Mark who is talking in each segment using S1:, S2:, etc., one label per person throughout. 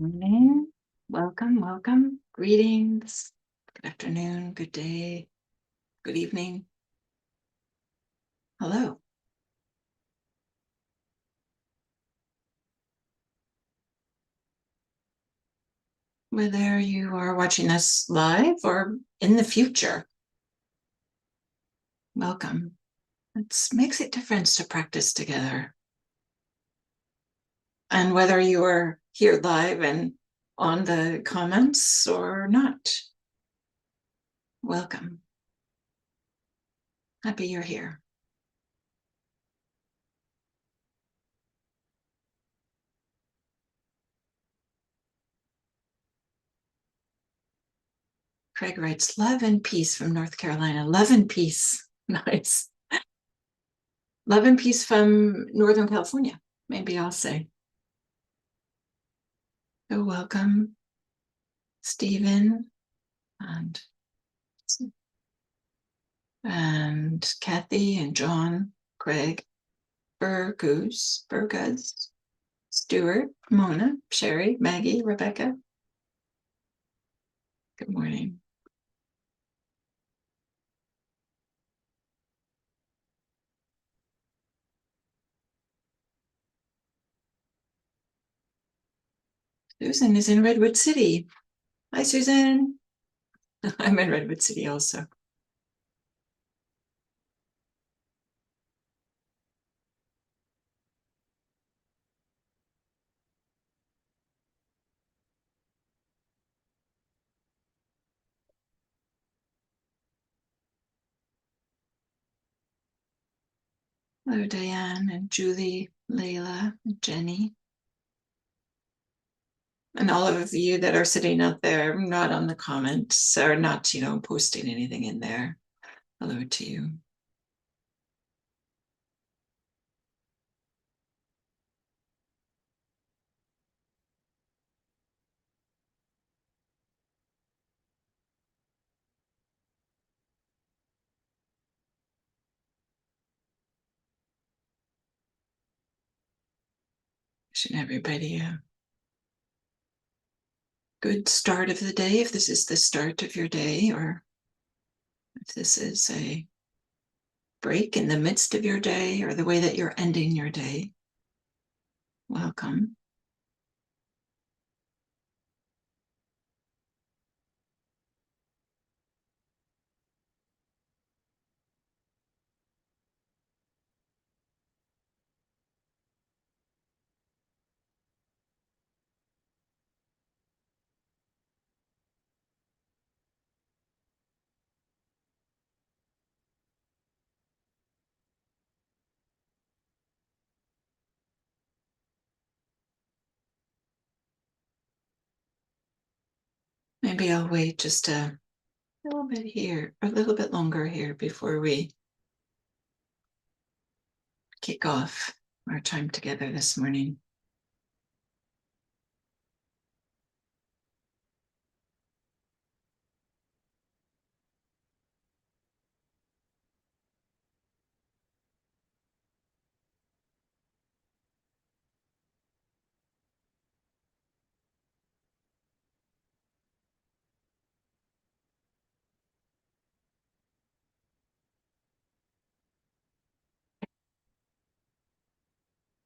S1: Morning. Welcome. Greetings. Good afternoon, good day, good evening. Hello. Whether you are watching us live or in the future, welcome. It makes a difference to practice together. And whether you are here live and on the comments or not, welcome. Happy you're here. Craig writes, love and peace from North Carolina. Love and peace. Nice. Love and peace from Northern California, maybe I'll say. So welcome, Stephen and Kathy and John, Craig, Burguz, Stuart, Mona, Sherry, Maggie, Rebecca. Good morning. Susan is in Redwood City. Hi, Susan. I'm in Redwood City also. Hello, Diane and Julie, Layla, and Jenny. And all of you that are sitting out there, not on the comments or not, posting anything in there. Hello to you. Wishing everybody a good start of the day, if this is the start of your day, or if this is a break in the midst of your day, or the way that you're ending your day. Welcome. Maybe I'll wait just a little bit here, a little bit longer here before we kick off our time together this morning.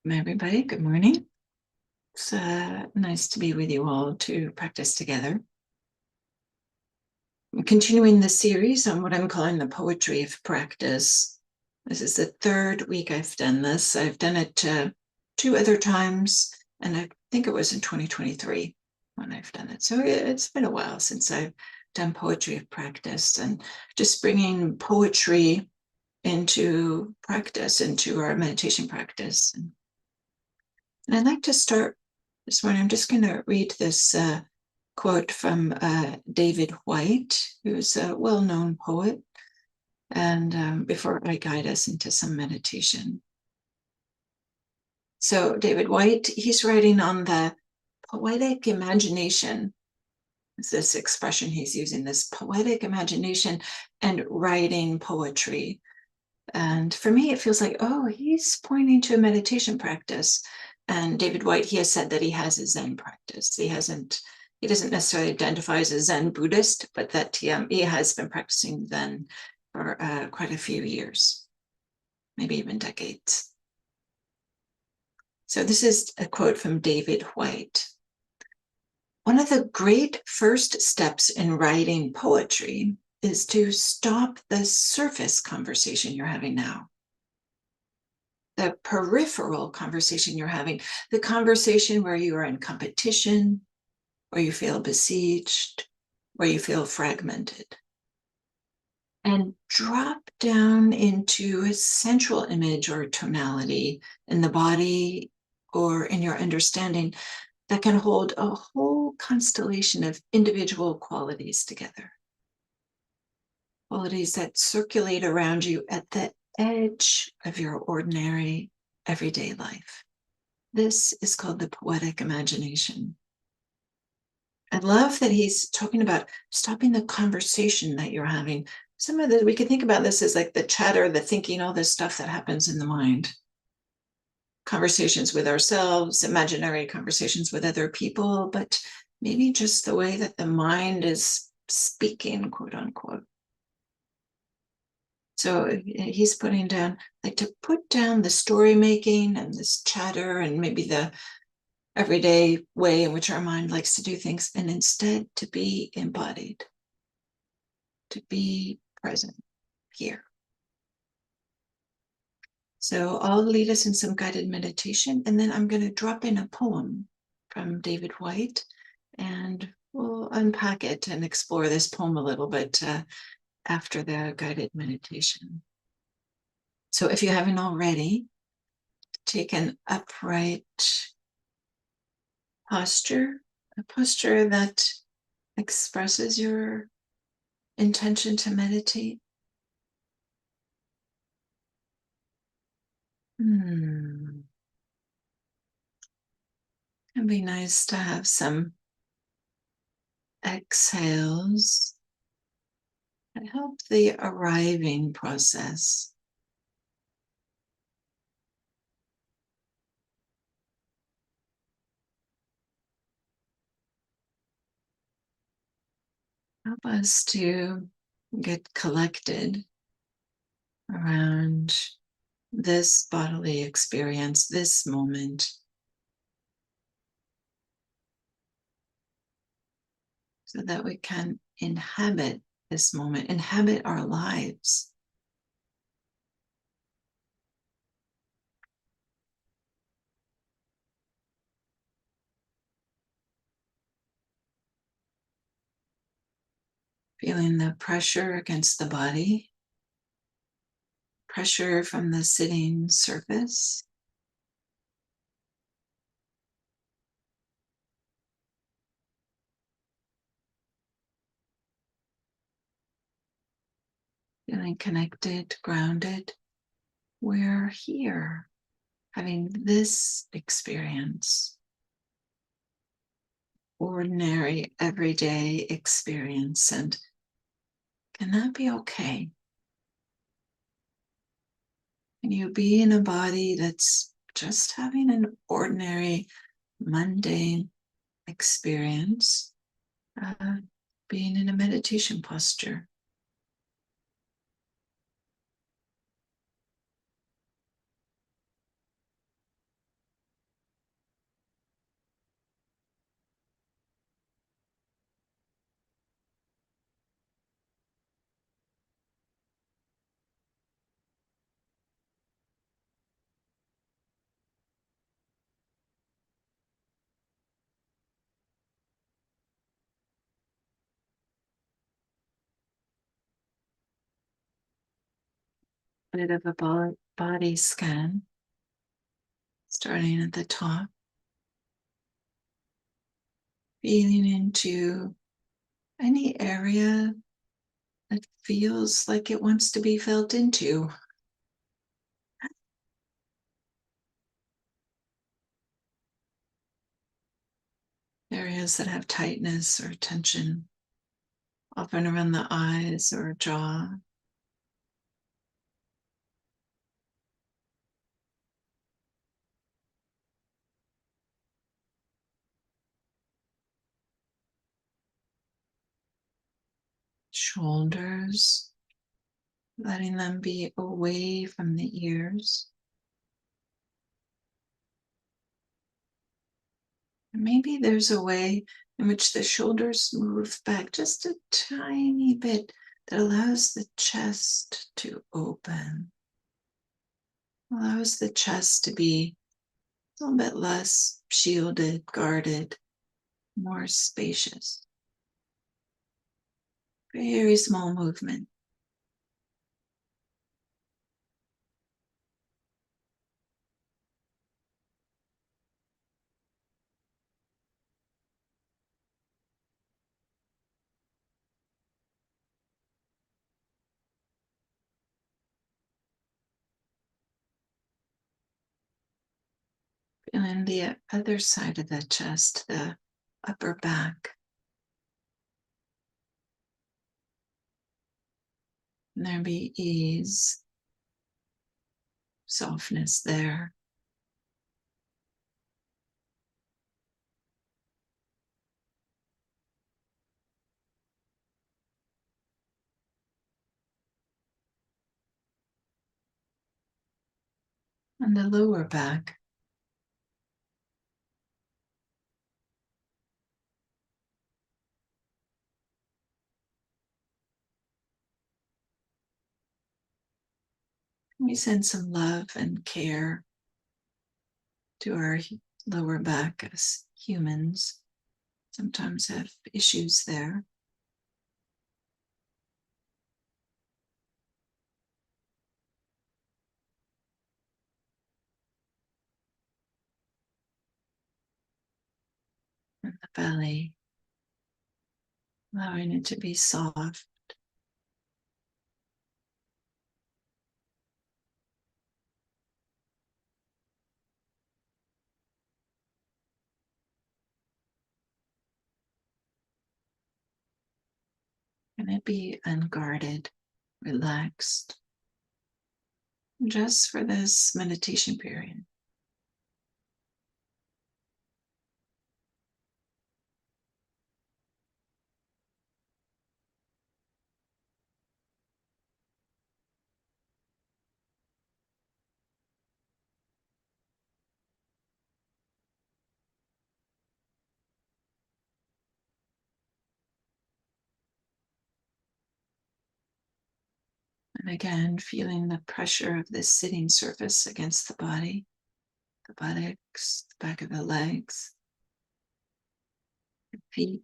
S1: Everybody, good morning. It's nice to be with you all to practice together. I'm continuing the series on what I'm calling the poetry of practice. This is the third week I've done this. I've done it 2 other times, and I think it was in 2023 when I've done it. So it's been a while since I've done poetry of practice, and just bringing poetry into practice, into our meditation practice. And I'd like to start this morning. I'm just going to read this quote from David Whyte, who's a well-known poet, and before I guide us into some meditation. So David Whyte, he's writing on the poetic imagination. It's this expression he's using, this poetic imagination and writing poetry. And for me, it feels like, oh, he's pointing to a meditation practice. And David Whyte, he has said that he has a Zen practice. He doesn't necessarily identify as a Zen Buddhist, but that he has been practicing Zen for quite a few years, maybe even decades. So this is a quote from David Whyte. One of the great first steps in writing poetry is to stop the surface conversation you're having now, the peripheral conversation you're having, the conversation where you are in competition, where you feel besieged, where you feel fragmented. And drop down into a central image or tonality in the body or in your understanding that can hold a whole constellation of individual qualities together. Qualities that circulate around you at the edge of your ordinary everyday life. This is called the poetic imagination. I love that he's talking about stopping the conversation that you're having. Some of the, we could think about this as like the chatter, the thinking, all this stuff that happens in the mind. Conversations with ourselves, imaginary conversations with other people, but maybe just the way that the mind is speaking, quote unquote. So he's putting down, like, to put down the story making and this chatter and maybe the everyday way in which our mind likes to do things, and instead to be embodied, to be present here. So I'll lead us in some guided meditation, and then I'm going to drop in a poem from David Whyte, and we'll unpack it and explore this poem a little bit after the guided meditation. So if you haven't already, take an upright posture, a posture that expresses your intention to meditate. It'd be nice to have some exhales that help the arriving process. Help us to get collected around this bodily experience, this moment, so that we can inhabit this moment, inhabit our lives. Feeling the pressure against the body, pressure from the sitting surface. Feeling connected, grounded. We're here having this experience, ordinary, everyday experience. And can that be okay? Can you be in a body that's just having an ordinary, mundane experience, being in a meditation posture? Bit of a body scan, starting at the top, feeling into any area that feels like it wants to be felt into. Areas that have tightness or tension, often around the eyes or jaw. shoulders, letting them be away from the ears. And maybe there's a way in which the shoulders move back just a tiny bit that allows the chest to open, allows the chest to be a little bit less shielded, guarded, more spacious. Very small movement. And then the other side of the chest, the upper back. And there be ease, softness there. And the lower back. We send some love and care to our lower back as humans. Sometimes have issues there. And the belly, allowing it to be soft. And it be unguarded, relaxed, just for this meditation period. And again, feeling the pressure of this sitting surface against the body, the buttocks, the back of the legs, the feet.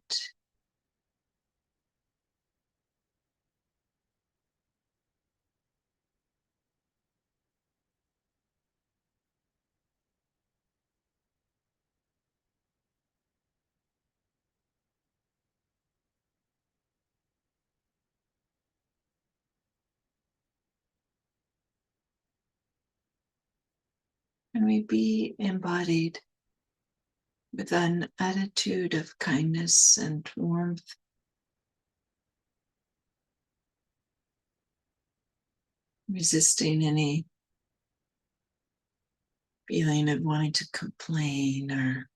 S1: And we be embodied with an attitude of kindness and warmth, resisting any feeling of wanting to complain or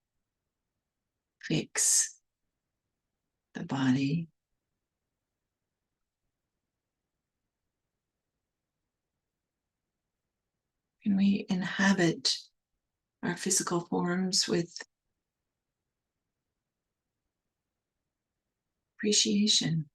S1: fix the body. And we inhabit our physical forms with appreciation.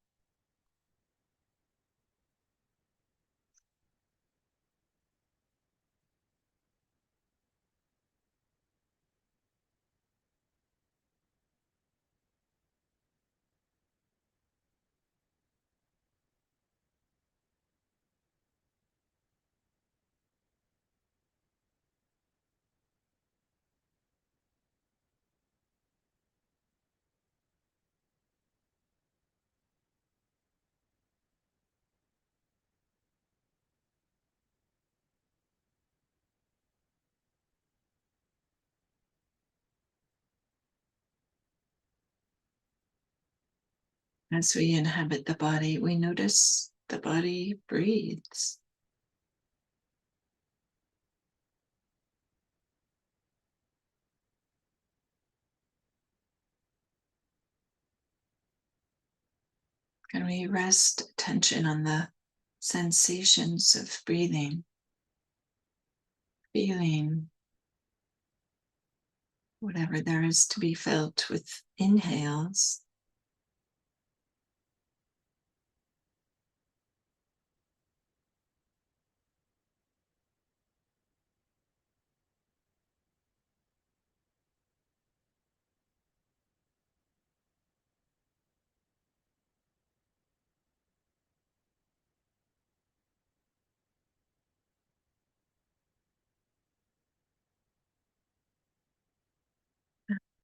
S1: As we inhabit the body, we notice the body breathes. Can we rest attention on the sensations of breathing, feeling whatever there is to be felt with inhales,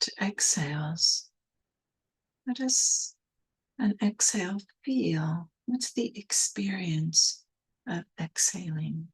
S1: to exhales. What does an exhale feel? What's the experience of exhaling?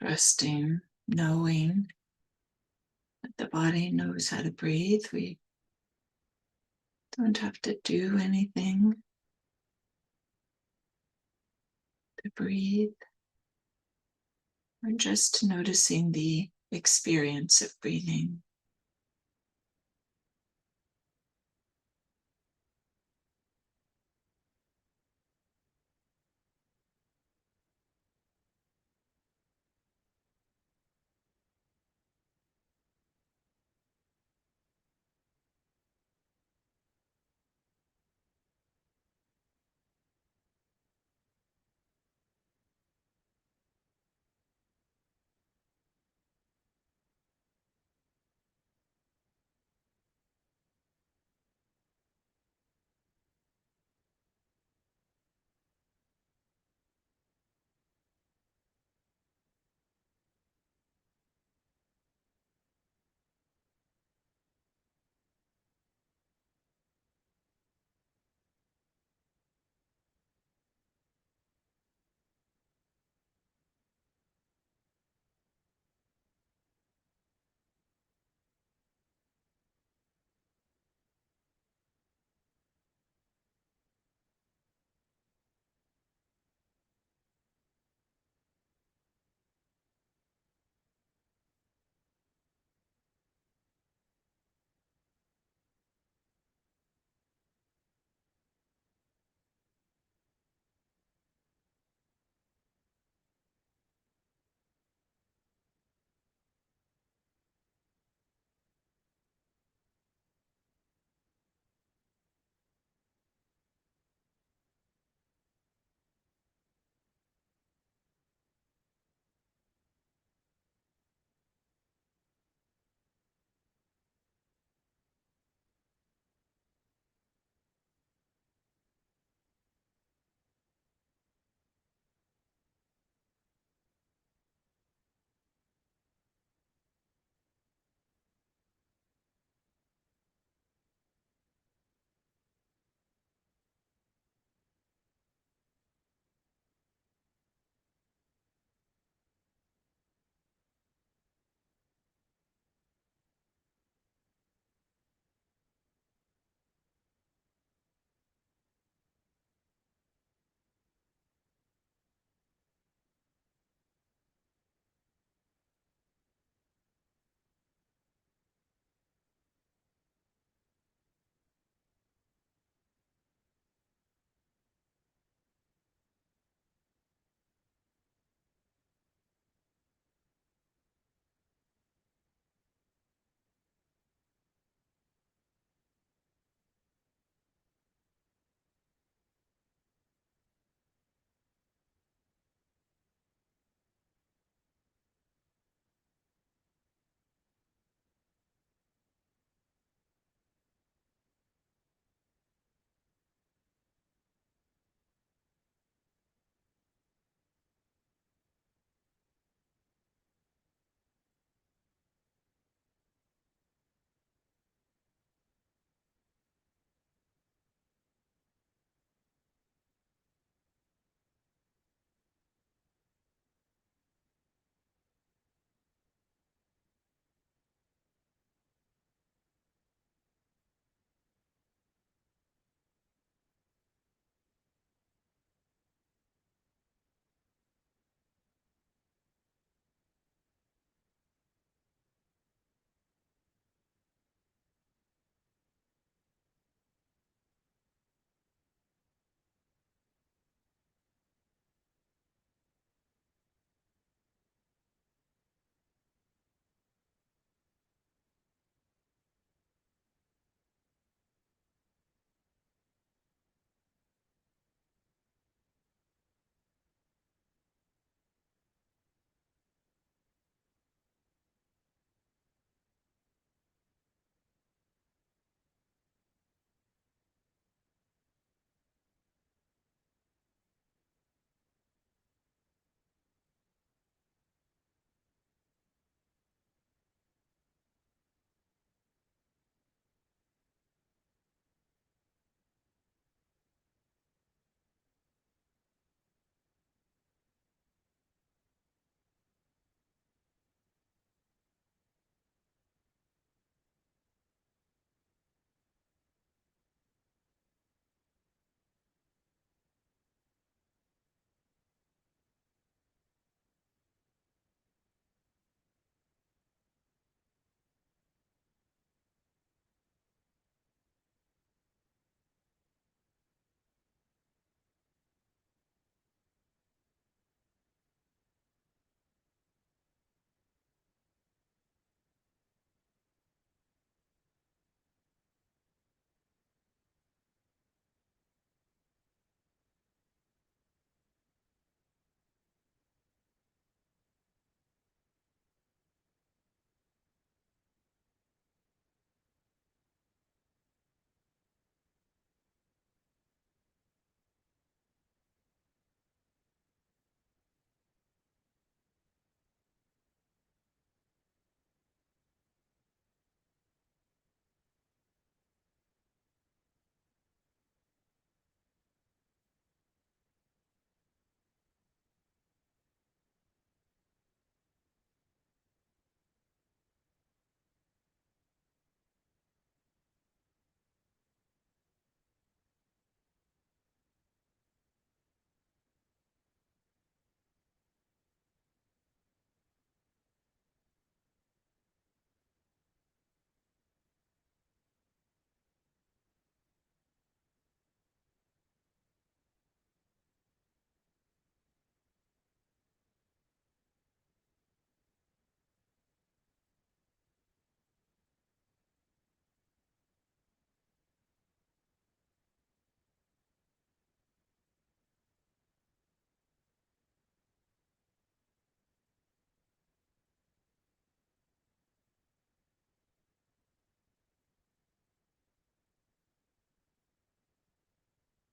S1: Trusting, knowing that the body knows how to breathe. We don't have to do anything to breathe. We're just noticing the experience of breathing.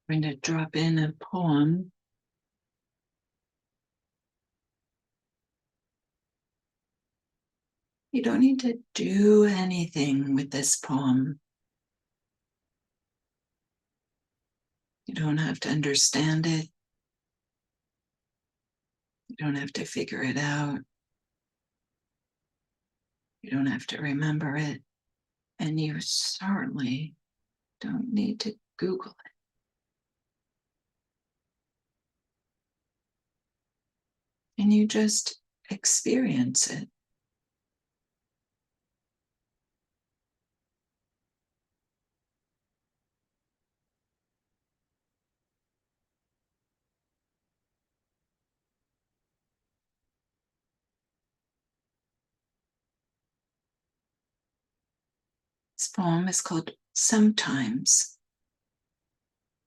S1: I'm going to drop in a poem. You don't need to do anything with this poem. You don't have to understand it. You don't have to figure it out. You don't have to remember it. And you certainly don't need to Google it. And you just experience it. This poem is called Sometimes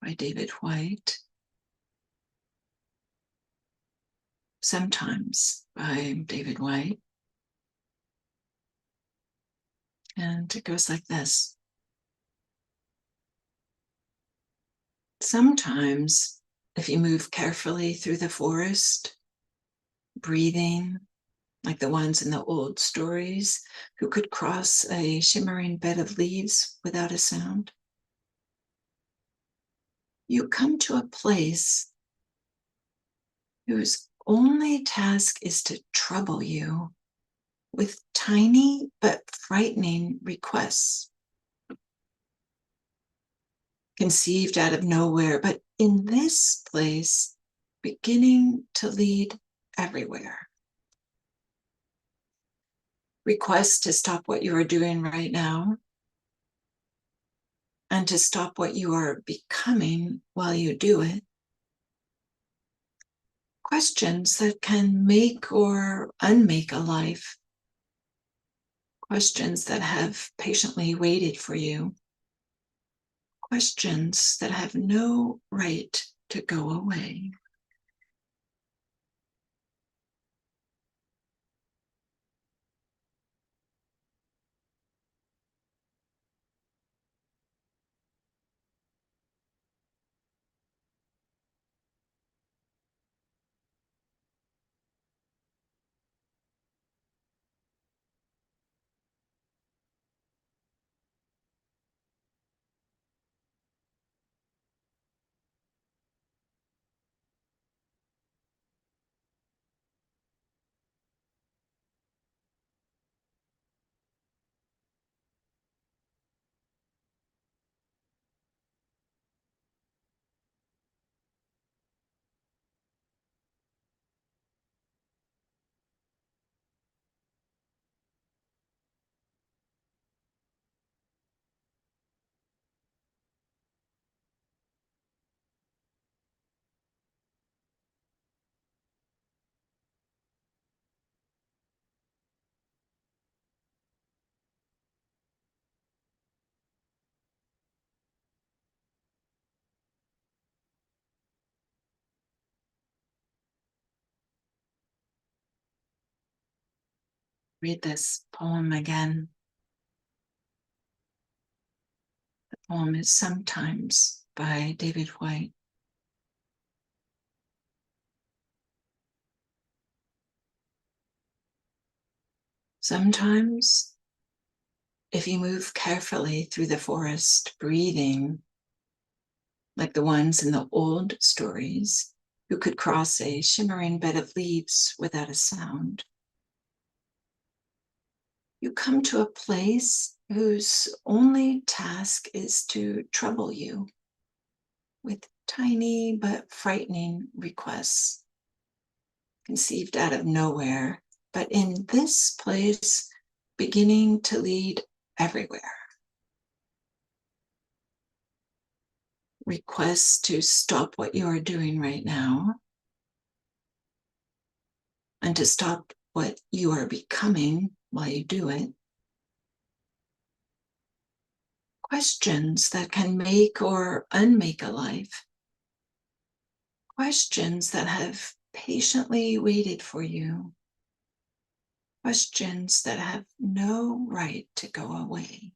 S1: by David Whyte. Sometimes by David Whyte. And it goes like this. Sometimes, if you move carefully through the forest, breathing like the ones in the old stories who could cross a shimmering bed of leaves without a sound, you come to a place whose only task is to trouble you with tiny but frightening requests, conceived out of nowhere, but in this place, beginning to lead everywhere. Requests to stop what you are doing right now and to stop what you are becoming while you do it. Questions that can make or unmake a life. Questions that have patiently waited for you. Questions that have no right to go away. Read this poem again. The poem is Sometimes by David Whyte. Sometimes, if you move carefully through the forest, breathing like the ones in the old stories who could cross a shimmering bed of leaves without a sound, you come to a place whose only task is to trouble you with tiny but frightening requests, conceived out of nowhere, but in this place, beginning to lead everywhere. Requests to stop what you are doing right now and to stop what you are becoming while you do it. Questions that can make or unmake a life. Questions that have patiently waited for you. Questions that have no right to go away.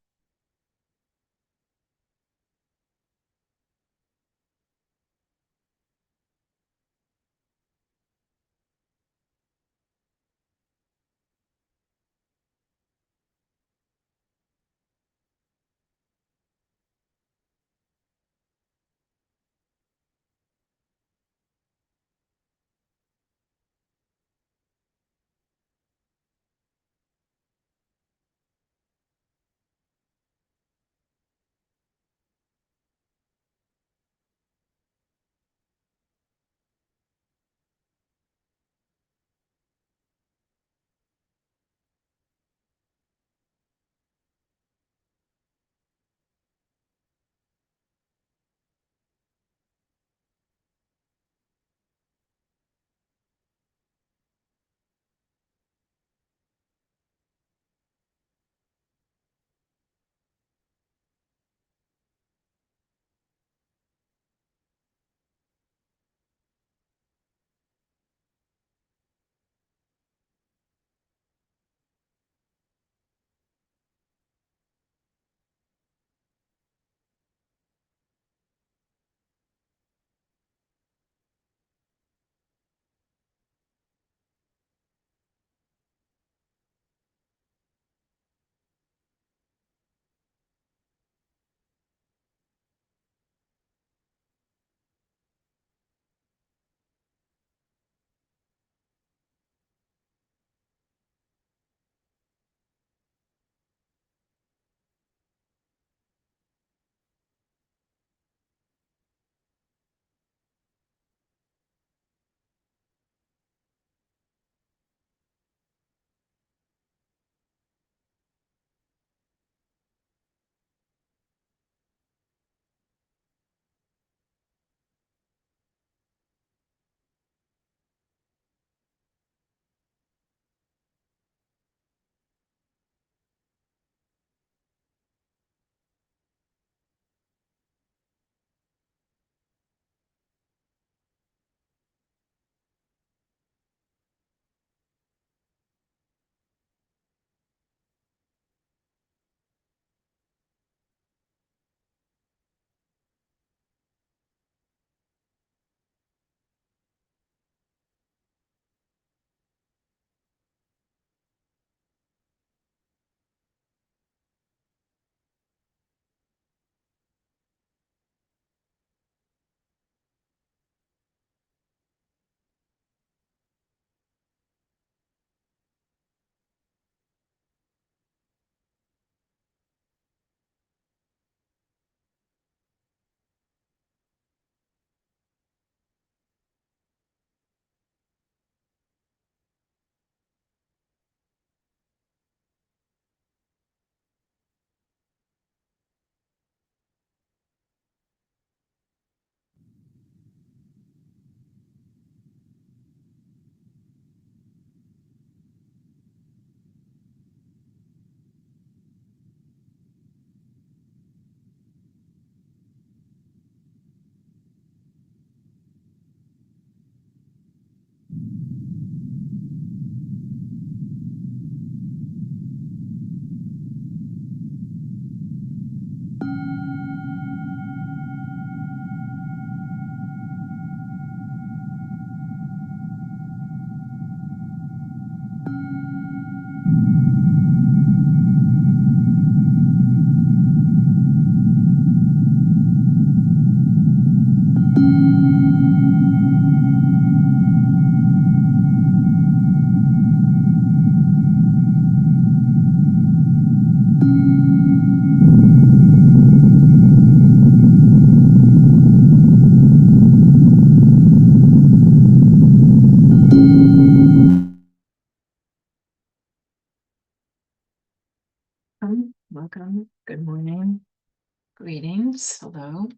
S1: Greetings. Hello.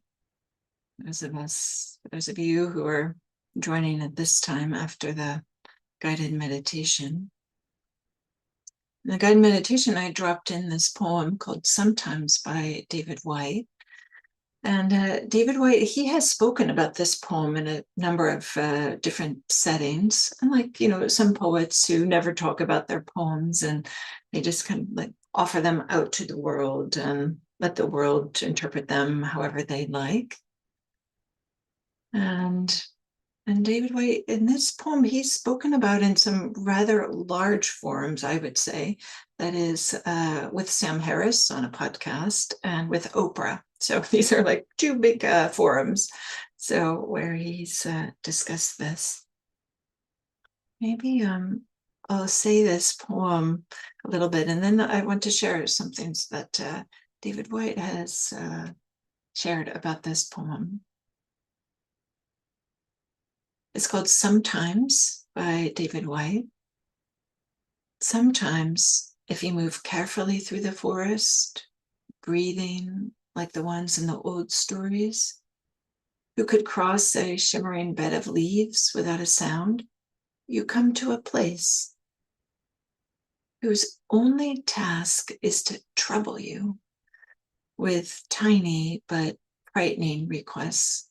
S1: Those of you who are joining at this time after the guided meditation. In the guided meditation, I dropped in this poem called Sometimes by David Whyte. And David Whyte, he has spoken about this poem in a number of different settings. Unlike, some poets who never talk about their poems and they just kind of like offer them out to the world and let the world interpret them however they like. And David Whyte, in this poem, he's spoken about in some rather large forums, I would say. That is with Sam Harris on a podcast and with Oprah. So these are like two big forums. So where he's discussed this. Maybe I'll say this poem a little bit, and then I want to share some things that David Whyte has shared about this poem. It's called Sometimes by David Whyte. Sometimes, if you move carefully through the forest, breathing like the ones in the old stories, who could cross a shimmering bed of leaves without a sound, you come to a place whose only task is to trouble you with tiny but frightening requests.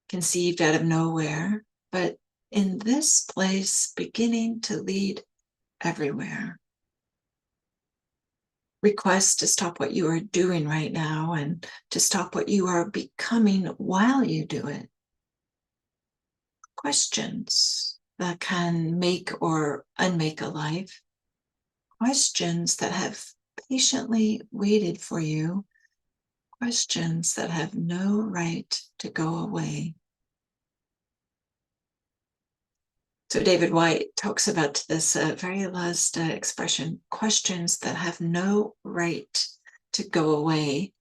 S1: Conceived out of nowhere, but in this place beginning to lead everywhere. Request to stop what you are doing right now and to stop what you are becoming while you do it. Questions that can make or unmake a life. Questions that have patiently waited for you. Questions that have no right to go away. So David Whyte talks about this very last expression, questions that have no right to go away.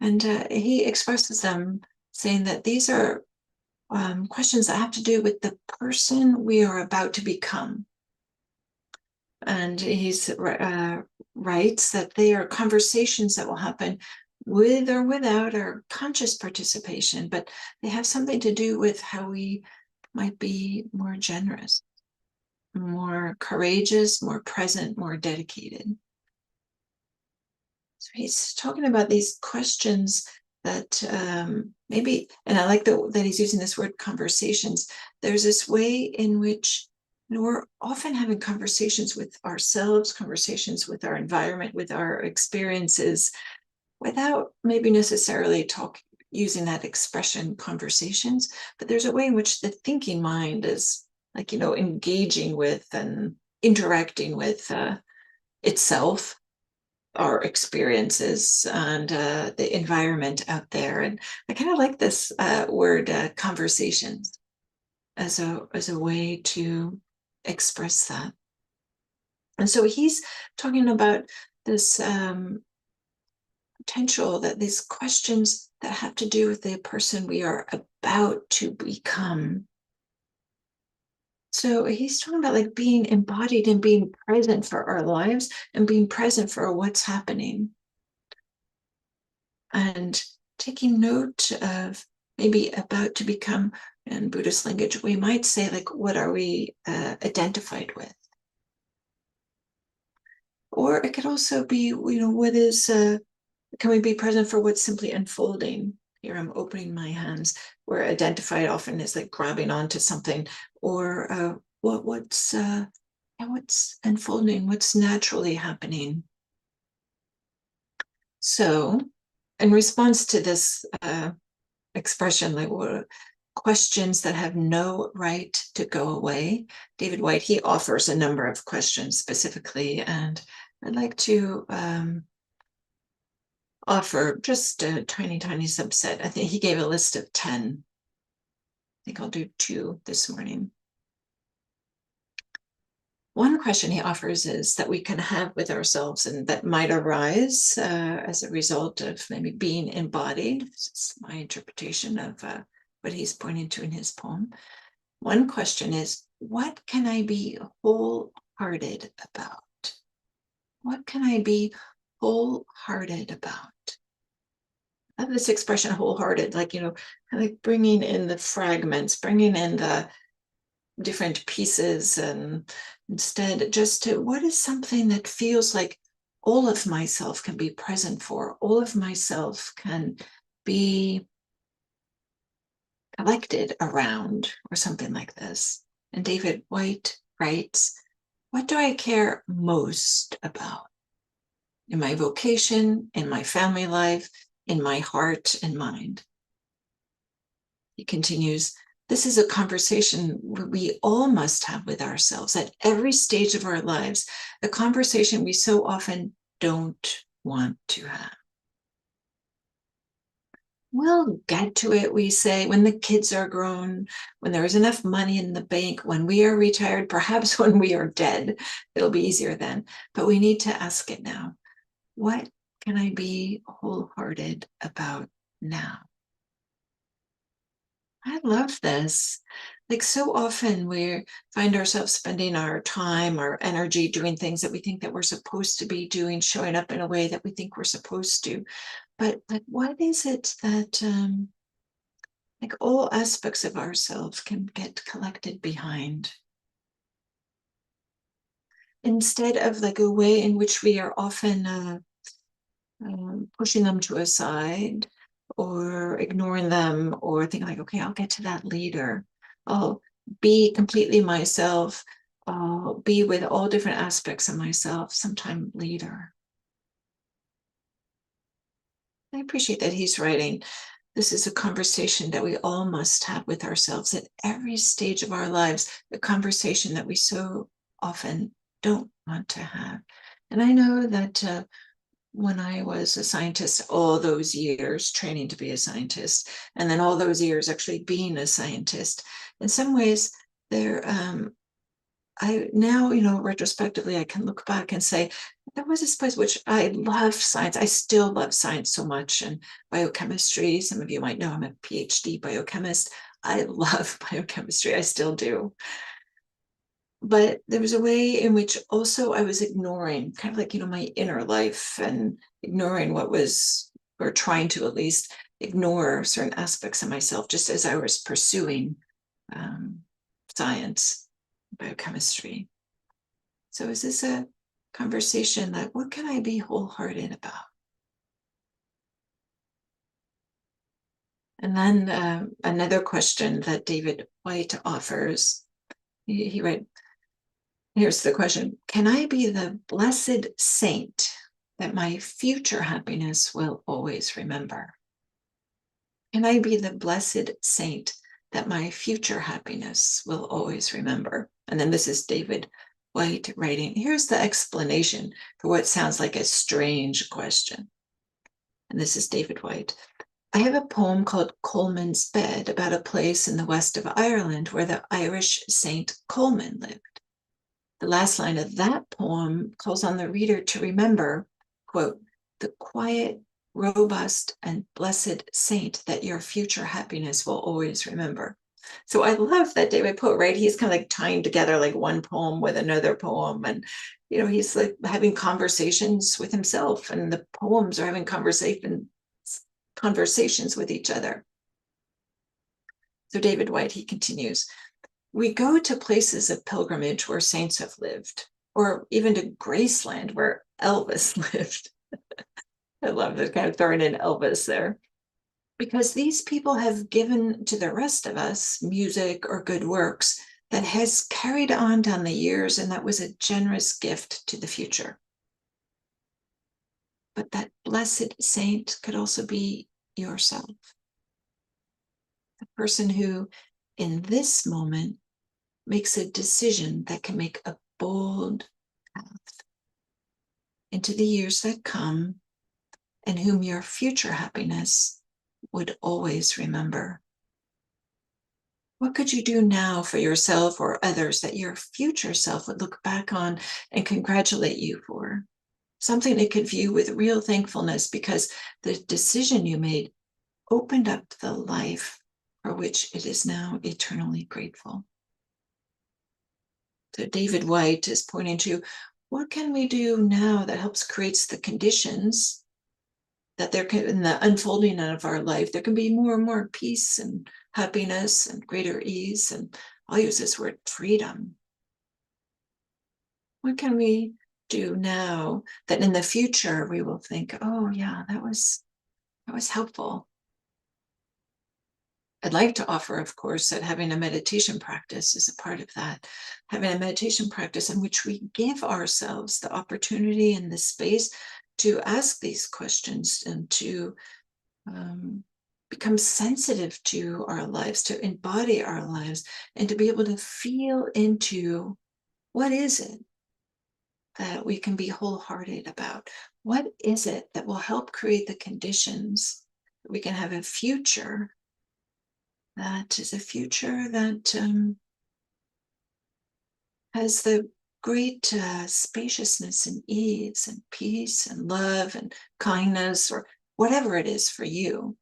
S1: And he expresses them saying that these are questions that have to do with the person we are about to become. And he writes that they are conversations that will happen with or without our conscious participation, but they have something to do with how we might be more generous, more courageous, more present, more dedicated. So he's talking about these questions that maybe, and I like that he's using this word conversations. There's this way in which we're often having conversations with ourselves, conversations with our environment, with our experiences, without maybe necessarily using that expression conversations, but there's a way in which the thinking mind is like, engaging with and interacting with itself, our experiences, and the environment out there. And I kind of like this word conversations as a way to express that. And so he's talking about this potential, that these questions that have to do with the person we are about to become. So he's talking about like being embodied and being present for our lives and being present for what's happening. And taking note of maybe about to become, in Buddhist language, we might say like, what are we identified with? Or it could also be, what is, can we be present for what's simply unfolding? Here I'm opening my hands, where identified often is like grabbing onto something, or what's unfolding, what's naturally happening. So in response to this expression, like what questions that have no right to go away, David Whyte, he offers a number of questions specifically, and I'd like to offer just a tiny subset. I think he gave a list of 10. I think I'll do 2 this morning. One question he offers is that we can have with ourselves and that might arise as a result of maybe being embodied. This is my interpretation of what he's pointing to in his poem. One question is, what can I be wholehearted about? What can I be wholehearted about? I love this expression, wholehearted, like, kind of like bringing in the fragments, bringing in the different pieces, and instead just to, what is something that feels like all of myself can be present for, all of myself can be collected around, or something like this. And David Whyte writes, what do I care most about? In my vocation, in my family life, in my heart and mind. He continues, this is a conversation we all must have with ourselves at every stage of our lives, a conversation we so often don't want to have. We'll get to it, we say, when the kids are grown, when there is enough money in the bank, when we are retired, perhaps when we are dead. It'll be easier then. But we need to ask it now. What can I be wholehearted about now? I love this. Like, so often we find ourselves spending our time, our energy doing things that we think that we're supposed to be doing, showing up in a way that we think we're supposed to. But like, what is it that like all aspects of ourselves can get collected behind? Instead of like a way in which we are often pushing them to a side, or ignoring them, or thinking like, okay, I'll get to that later. I'll be completely myself. I'll be with all different aspects of myself sometime later. I appreciate that he's writing, this is a conversation that we all must have with ourselves at every stage of our lives, a conversation that we so often don't want to have. And I know that when I was a scientist, all those years training to be a scientist, and then all those years actually being a scientist, in some ways, there, I now, retrospectively, I can look back and say, there was this place which I love science. I still love science so much, and biochemistry. Some of you might know I'm a PhD biochemist. I love biochemistry. I still do. But there was a way in which also I was ignoring kind of like, my inner life, and ignoring what was, or trying to at least ignore certain aspects of myself, just as I was pursuing science, biochemistry. So is this a conversation that, what can I be wholehearted about? And then another question that David Whyte offers, he writes, here's the question. Can I be the blessed saint that my future happiness will always remember? Can I be the blessed saint that my future happiness will always remember? And then this is David Whyte writing, here's the explanation for what sounds like a strange question. And this is David Whyte. I have a poem called Coleman's Bed about a place in the west of Ireland where the Irish Saint Coleman lived. The last line of that poem calls on the reader to remember, quote, the quiet, robust, and blessed saint that your future happiness will always remember. So I love that David put, right? He's kind of like tying together like one poem with another poem. And, he's like having conversations with himself, and the poems are having conversations with each other. So David Whyte, he continues, we go to places of pilgrimage where saints have lived, or even to Graceland where Elvis lived. I love that, kind of throwing in Elvis there. Because these people have given to the rest of us music or good works that has carried on down the years, and that was a generous gift to the future. But that blessed saint could also be yourself. The person who, in this moment, makes a decision that can make a bold path into the years that come, and whom your future happiness would always remember. What could you do now for yourself or others that your future self would look back on and congratulate you for? Something they could view with real thankfulness because the decision you made opened up the life for which it is now eternally grateful. So David Whyte is pointing to, what can we do now that helps creates the conditions that there can, in the unfolding of our life, there can be more and more peace and happiness and greater ease. And I'll use this word, freedom. What can we do now that in the future we will think, oh yeah, that was helpful. I'd like to offer, of course, that having a meditation practice is a part of that. Having a meditation practice in which we give ourselves the opportunity and the space to ask these questions and to become sensitive to our lives, to embody our lives, and to be able to feel into what is it that we can be wholehearted about? What is it that will help create the conditions that we can have a future that is a future that has the great spaciousness and ease and peace and love and kindness, or whatever it is for you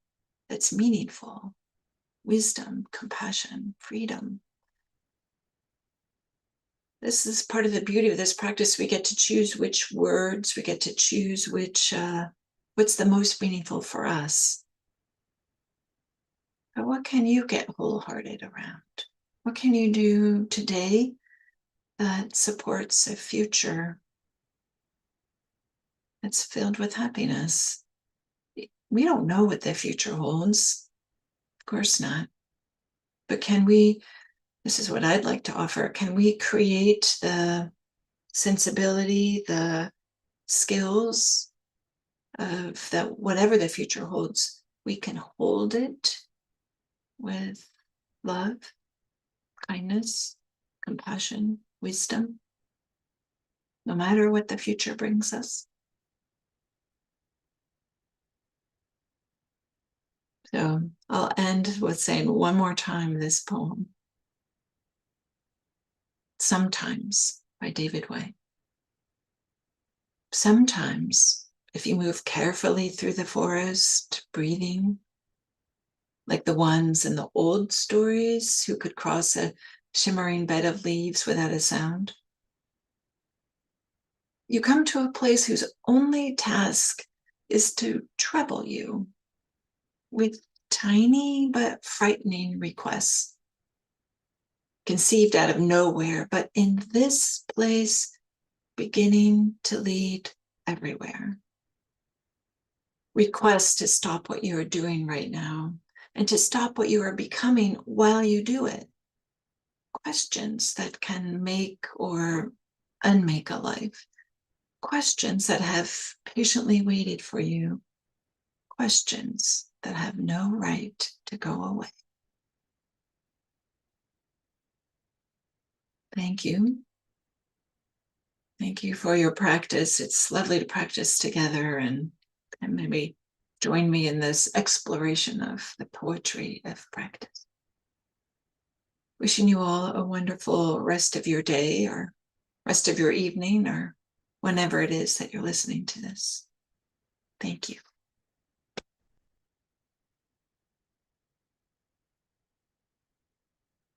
S1: that's meaningful, wisdom, compassion, freedom. This is part of the beauty of this practice. We get to choose which words, we get to choose which, what's the most meaningful for us. But what can you get wholehearted around? What can you do today that supports a future that's filled with happiness? We don't know what the future holds. Of course not. But can we, this is what I'd like to offer, can we create the sensibility, the skills of that whatever the future holds, we can hold it with love, kindness, compassion, wisdom, no matter what the future brings us. So I'll end with saying one more time this poem, Sometimes, by David Whyte. Sometimes, if you move carefully through the forest, breathing, like the ones in the old stories who could cross a shimmering bed of leaves without a sound, you come to a place whose only task is to trouble you with tiny but frightening requests, conceived out of nowhere, but in this place beginning to lead everywhere. Requests to stop what you are doing right now and to stop what you are becoming while you do it. Questions that can make or unmake a life. Questions that have patiently waited for you. Questions that have no right to go away. Thank you. Thank you for your practice. It's lovely to practice together, and maybe join me in this exploration of the poetry of practice. Wishing you all a wonderful rest of your day or rest of your evening or whenever it is that you're listening to this. Thank you.